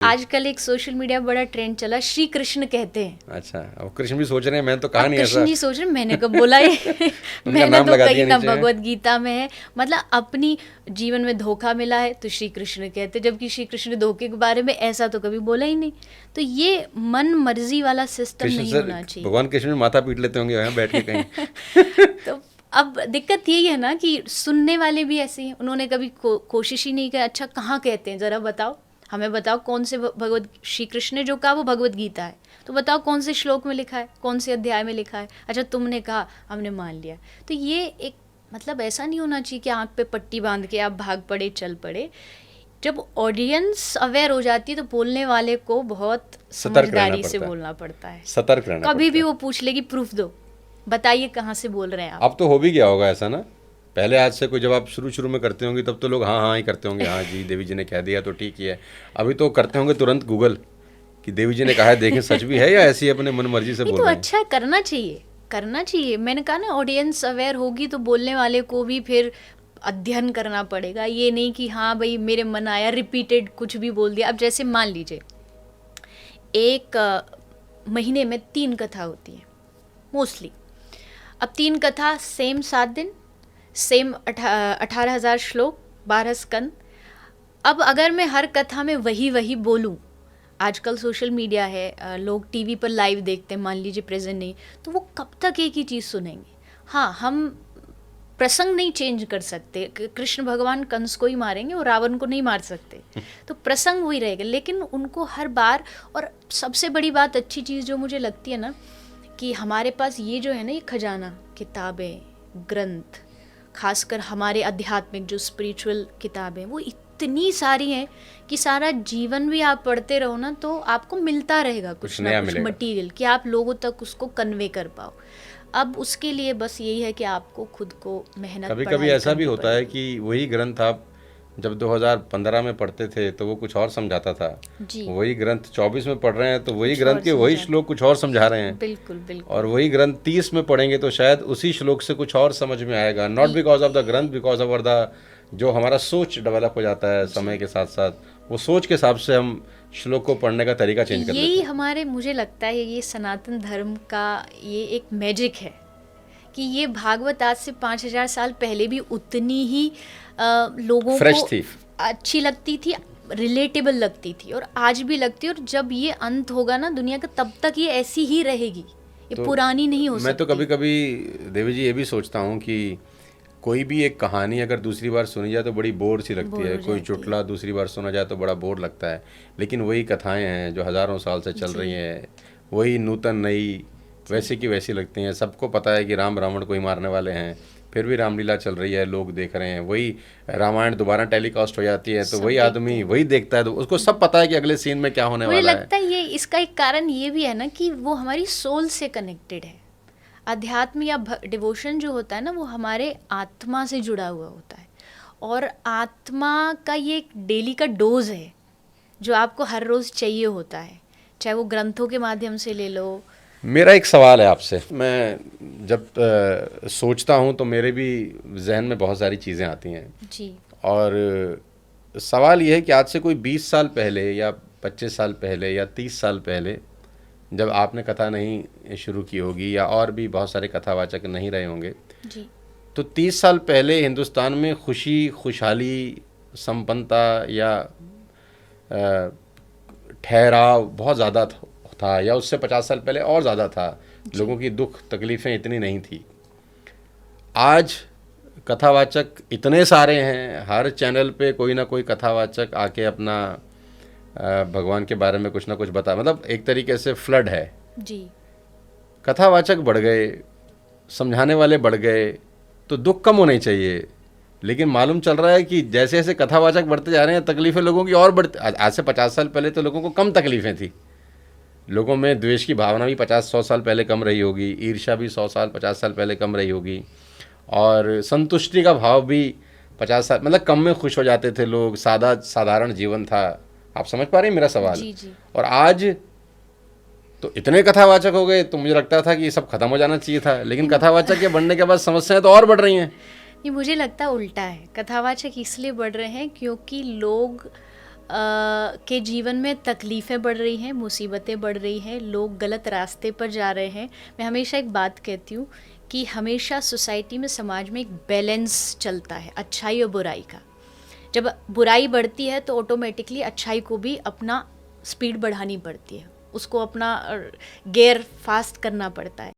आजकल एक social media बड़ा ट्रेंड चला, श्री कृष्ण कहते हैं। अच्छा, अब कृष्ण भी सोच रहे हैं, मैं तो कहा नहीं ऐसा। कृष्ण जी सोच रहे, मैंने कब बोला ये उनका मैंने नाम तो लगा कहीं दिया ना नीचे। भगवत गीता में है, मतलब अपनी जीवन में धोखा मिला है तो श्री कृष्ण कहते, जबकि श्री कृष्ण धोखे के बारे में ऐसा तो कभी बोला ही नहीं। तो ये मन मर्जी वाला सिस्टम कृष्ण नहीं से होना चाहिए। भगवान कृष्ण भी माथा पीट लेते होंगे यहाँ बैठ के कहीं। तो अब दिक्कत यही है ना कि सुनने वाले भी ऐसे हैं, उन्होंने कभी कोशिश ही नहीं की, अच्छा कहाँ कहते हैं ज़रा बताओ, हमें बताओ कौन से भगवत, श्री कृष्ण ने जो कहा वो भगवत गीता है, तो बताओ कौन से श्लोक में लिखा है, कौन से अध्याय में लिखा है। अच्छा तुमने कहा, हमने मान लिया। तो ये एक मतलब ऐसा नहीं होना चाहिए कि आँख पे पट्टी बांध के आप भाग पड़े चल पड़े। जब ऑडियंस अवेयर हो जाती है तो बोलने वाले को बहुत समझदारी से बोलना पड़ता है, सतर्क रहना कभी भी वो पूछ लेगी प्रूफ दो, बताइए कहाँ से बोल रहे हैं आप। अब तो हो भी गया होगा ऐसा ना, पहले आज से कोई जब आप शुरू में करते होंगे तब तो लोग हाँ हाँ ही करते होंगे, हाँ जी देवी जी ने कह दिया तो ठीक ही है। अभी तो करते होंगे तुरंत गूगल कि देवी जी ने कहा है, देखें सच भी है या ऐसी अपने मन मर्जी से बोल तो रहे हैं। अच्छा करना चाहिए, करना चाहिए। मैंने कहा ना ऑडियंस अवेयर होगी तो बोलने वाले को भी फिर अध्ययन करना पड़ेगा, ये नहीं कि हाँ भाई मेरे मन आया रिपीटेड कुछ भी बोल दिया। अब जैसे मान लीजिए एक महीने में 3 कथा होती है मोस्टली, अब 3 कथा सेम 7 दिन, सेम 18,000 श्लोक, 12 स्कंद। अब अगर मैं हर कथा में वही बोलूं, आजकल सोशल मीडिया है, लोग टीवी पर लाइव देखते हैं, मान लीजिए प्रेजेंट नहीं, तो वो कब तक एक ही चीज़ सुनेंगे। हाँ, हम प्रसंग नहीं चेंज कर सकते, कृष्ण भगवान कंस को ही मारेंगे और रावण को नहीं मार सकते, तो प्रसंग वही रहेगा, लेकिन उनको हर बार। और सबसे बड़ी बात, अच्छी चीज़ जो मुझे लगती है ना, कि हमारे पास ये जो है ना, ये खजाना, किताबें, ग्रंथ, खासकर हमारे आध्यात्मिक जो स्पिरिचुअल किताबें, वो इतनी सारी हैं कि सारा जीवन भी आप पढ़ते रहो ना तो आपको मिलता रहेगा कुछ ना कुछ मटेरियल, कि आप लोगों तक उसको कन्वे कर पाओ। अब उसके लिए बस यही है कि आपको खुद को मेहनत, कभी कभी ऐसा भी होता है कि वही ग्रंथ आप जब 2015 में पढ़ते थे तो वो कुछ और समझाता था, वही ग्रंथ 24 में पढ़ रहे हैं तो वही ग्रंथ के वही श्लोक कुछ और समझा रहे हैं। बिल्कुल बिल्कुल। और वही ग्रंथ 30 में पढ़ेंगे तो शायद उसी श्लोक से कुछ और समझ में आएगा, नॉट बिकॉज ऑफ द ग्रंथ, बिकॉज ऑफ द जो हमारा सोच डेवलप हो जाता है समय के साथ साथ, वो सोच के हिसाब से हम श्लोक को पढ़ने का तरीका चेंज कर लेते हैं। यही हमारे, मुझे लगता है ये सनातन धर्म का ये एक मैजिक है कि ये भागवत आज से 5,000 साल पहले भी उतनी ही लोगों फ्रेश को थी, अच्छी लगती थी, रिलेटेबल लगती थी, और आज भी लगती है। और जब ये अंत होगा ना दुनिया का, तब तक ये ऐसी ही रहेगी, ये तो पुरानी नहीं हो सकती। मैं तो कभी कभी देवी जी ये भी सोचता हूँ कि कोई भी एक कहानी अगर दूसरी बार सुनी जाए तो बड़ी बोर सी लगती है, कोई चुटला दूसरी बार सुना जाए तो बड़ा बोर लगता है, लेकिन वही कथाएं हैं जो हज़ारों साल से चल रही हैं, वही नूतन नई वैसी की वैसी लगती हैं। सबको पता है कि राम रावण को ही मारने वाले हैं, फिर भी रामलीला चल रही है, लोग देख रहे हैं, वही रामायण दोबारा टेलीकास्ट हो जाती है तो वही आदमी वही देखता है, तो उसको सब पता है कि अगले सीन में क्या होने वाला है। मुझे लगता है ये इसका एक कारण ये भी है ना कि वो हमारी सोल से कनेक्टेड है। अध्यात्म या डिवोशन जो होता है ना, वो हमारे आत्मा से जुड़ा हुआ होता है, और आत्मा का ये एक डेली का डोज है जो आपको हर रोज़ चाहिए होता है, चाहे वो ग्रंथों के माध्यम से ले लो। मेरा एक सवाल है आपसे, मैं जब सोचता हूँ तो मेरे भी जहन में बहुत सारी चीज़ें आती हैं जी, और सवाल ये है कि आज से कोई 20 साल पहले या 25 साल पहले या 30 साल पहले जब आपने कथा नहीं शुरू की होगी, या और भी बहुत सारे कथावाचक नहीं रहे होंगे जी, तो 30 साल पहले हिंदुस्तान में खुशी, खुशहाली, संपन्नता या ठहराव बहुत ज़्यादा था, या उससे 50 साल पहले और ज़्यादा था, लोगों की दुख तकलीफ़ें इतनी नहीं थी। आज कथावाचक इतने सारे हैं, हर चैनल पे कोई ना कोई कथावाचक आके अपना भगवान के बारे में कुछ ना कुछ बता, मतलब एक तरीके से फ्लड है जी। कथावाचक बढ़ गए, समझाने वाले बढ़ गए, तो दुख कम होने चाहिए, लेकिन मालूम चल रहा है कि जैसे जैसे कथावाचक बढ़ते जा रहे हैं तकलीफ़ें लोगों की और बढ़ती। आज से 50 साल पहले तो लोगों को कम तकलीफ़ें थी, लोगों में द्वेष की भावना भी 50-100 साल पहले कम रही होगी, ईर्ष्या भी 100-50 साल पहले कम रही होगी, और संतुष्टि का भाव भी 50 साल, मतलब कम में खुश हो जाते थे लोग, साधारण जीवन था। आप समझ पा रहे हैं मेरा सवाल? जी, जी। और आज तो इतने कथावाचक हो गए तो मुझे लगता था कि ये सब खत्म हो जाना चाहिए था, लेकिन कथावाचक के बढ़ने के बाद समस्याएं तो और बढ़ रही हैं। ये मुझे लगता है उल्टा है, कथावाचक इसलिए बढ़ रहे हैं क्योंकि लोग के जीवन में तकलीफ़ें बढ़ रही हैं, मुसीबतें बढ़ रही हैं, लोग गलत रास्ते पर जा रहे हैं। मैं हमेशा एक बात कहती हूँ कि हमेशा सोसाइटी में, समाज में एक बैलेंस चलता है अच्छाई और बुराई का। जब बुराई बढ़ती है तो ऑटोमेटिकली अच्छाई को भी अपना स्पीड बढ़ानी पड़ती है, उसको अपना गियर फास्ट करना पड़ता है।